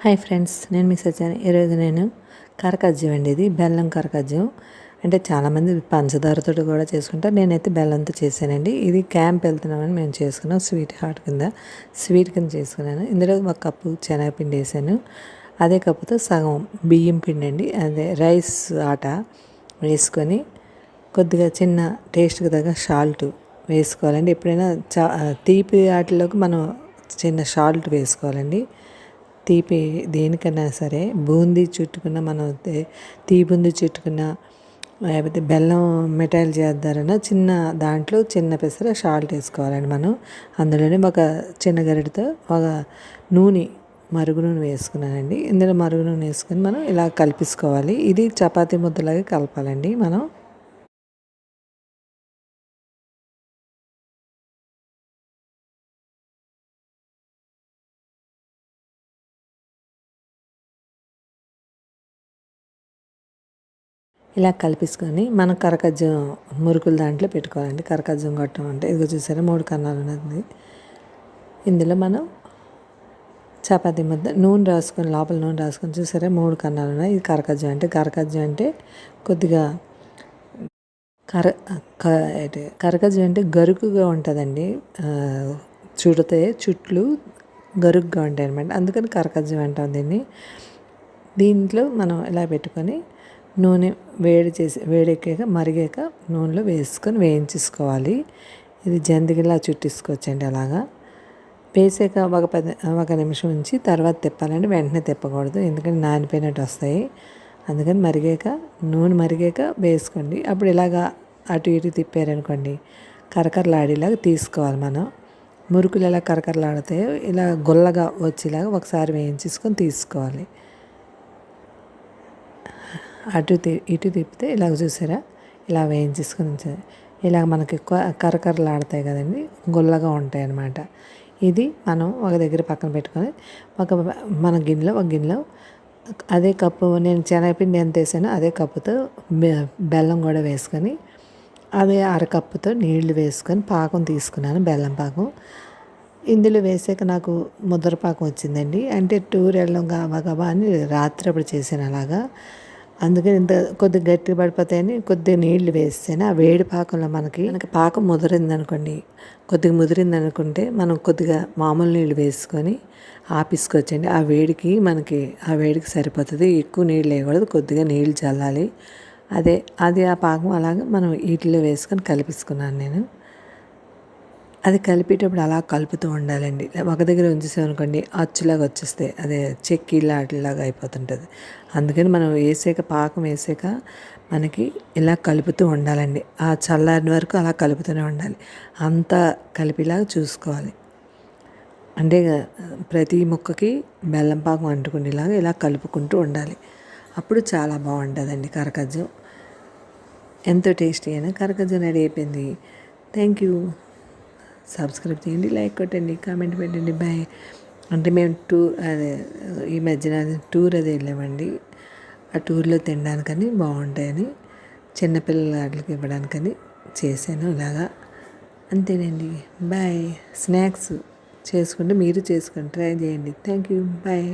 Hi friends, నేను మీ సత్యాని. ఈరోజు నేను కరకజ్జం అండి. ఇది బెల్లం కరకజ్జం. అంటే చాలామంది పంచదారతో కూడా చేసుకుంటారు. నేనైతే బెల్లంతో చేశానండి. ఇది క్యాంప్ వెళ్తున్నామని మేము చేసుకున్నాం. స్వీట్ కింద చేసుకున్నాను. ఇందులో 1 కప్పు శనగపిండి వేసాను. అదే కప్పుతో సగం బియ్యం పిండి అండి, అదే రైస్ ఆట వేసుకొని కొద్దిగా చిన్న టేస్ట్కి తగ్గ సాల్ట్ వేసుకోవాలండి. ఎప్పుడైనా తీపి వాటిలోకి మనం చిన్న సాల్ట్ వేసుకోవాలండి. తీపి దేనికన్నా సరే బూందీ చుట్టుకున్న మనం బూందీ చుట్టుకున్న లేకపోతే బెల్లం మిఠాయిలు చేద్దారన్నా చిన్న దాంట్లో చిన్న పెసర సాల్ట్ వేసుకోవాలండి. మనం అందులోనే ఒక చిన్న గరిటతో ఒక మరుగు నూనె వేసుకున్నానండి. ఇందులో మరుగు నూనె వేసుకొని మనం ఇలా కలిపేసుకోవాలి. ఇది చపాతీ ముద్దలాగా కలపాలండి మనం. ఇలా కలిపేసుకొని మనం కరకజ్జం మురుకులు దాంట్లో పెట్టుకోవాలండి. కరకజ్జం గొట్టం అంటే ఇదిగో చూసారా 3 కన్నాలు ఉన్నది. ఇందులో మనం చపాతీ ముద్ద లోపల నూనె రాసుకొని చూసారా 3 కన్నాలు ఉన్నాయి. ఇది కరకజ్జం అంటే కొద్దిగా కరకజ్జం అంటే గరుకుగా ఉంటుందండి. చుట్లు గరుగ్గా ఉంటాయి అన్నమాట. అందుకని కరకజ్జం అంటాం దీన్ని. దీంట్లో మనం ఇలా పెట్టుకొని నూనె వేడెక్కాక మరిగాక నూనెలో వేసుకొని వేయించేసుకోవాలి. ఇది జంతికలా చుట్టేసుకోవచ్చండి. అలాగా వేసాక ఒక నిమిషం ఉంచి తర్వాత తిప్పాలండి. వెంటనే తిప్పకూడదు, ఎందుకంటే నానిపోయినట్టు వస్తాయి. అందుకని నూనె మరిగాక వేసుకోండి. అప్పుడు ఇలాగా అటు ఇటు తిప్పారనుకోండి కరకరలాడేలాగా తీసుకోవాలి. మనం మురుకులు ఎలా కరకరలాడతాయో ఇలా గుల్లగా వచ్చేలాగా ఒకసారి వేయించేసుకొని తీసుకోవాలి. ఇటు తిప్పితే ఇలాగ చూసారా, ఇలా వేయించేసుకొని ఇలా మనకి ఎక్కువ కరకరలాడతాయి కదండి, గుల్లగా ఉంటాయి అన్నమాట. ఇది మనం ఒక దగ్గర పక్కన పెట్టుకొని ఒక గిన్నెలో అదే కప్పు నేను శనగపిండి ఎంత వేసానో అదే కప్పుతో బెల్లం కూడా వేసుకొని అదే అరకప్పుతో నీళ్లు వేసుకొని పాకం తీసుకున్నాను, బెల్లం పాకం. ఇందులో వేసాక నాకు ముద్ర పాకం వచ్చిందండి. అంటే టూర్ వెళ్ళడం గబా అని రాత్రి అప్పుడు చేశాను అలాగా. అందుకని కొద్దిగా గట్టిగా పడిపోతాయని కొద్దిగా నీళ్లు వేస్తేనే ఆ వేడి పాకంలో మనకి పాకం కొద్దిగా ముదిరిందనుకుంటే మనం కొద్దిగా మామూలు నీళ్ళు వేసుకొని ఆపేసుకోవచ్చండి. ఆ వేడికి సరిపోతుంది. ఎక్కువ నీళ్ళు వేయకూడదు, కొద్దిగా నీళ్ళు చల్లాలి. అది ఆ పాకం అలాగా మనం వీటిలో వేసుకొని కలిపేసుకున్నాను నేను. అది కలిపేటప్పుడు అలా కలుపుతూ ఉండాలండి. ఒక దగ్గర ఉంచేసామనుకోండి అచ్చులాగా వచ్చేస్తాయి, అదే చెక్కీలాగా అయిపోతుంటుంది. అందుకని మనం పాకం వేసాక మనకి ఇలా కలుపుతూ ఉండాలండి. ఆ చల్లారిన వరకు అలా కలుపుతూనే ఉండాలి. అంతా కలిపేలాగా చూసుకోవాలి. అంటే ప్రతి ముక్కకి బెల్లం పాకం అంటుకునేలాగా ఇలా కలుపుకుంటూ ఉండాలి. అప్పుడు చాలా బాగుంటుందండి కరకజ్జం. ఎంతో టేస్టీ అయినా కరకజ్జం రెడీ అయిపోయింది. Thank you. సబ్స్క్రైబ్ చేయండి, లైక్ కొట్టండి, కామెంట్ పెట్టండి. బాయ్. అంటే మేము ఈ మధ్యన టూర్ వెళ్ళామండి. ఆ టూర్లో తినడానికని బాగుంటాయని చిన్నపిల్లల వాటికి ఇవ్వడానికని చేశాను ఇలాగా. అంతేనండి. బాయ్. స్నాక్స్ చేసుకుంటే మీరు చేసుకోండి, ట్రై చేయండి. Thank you. బాయ్.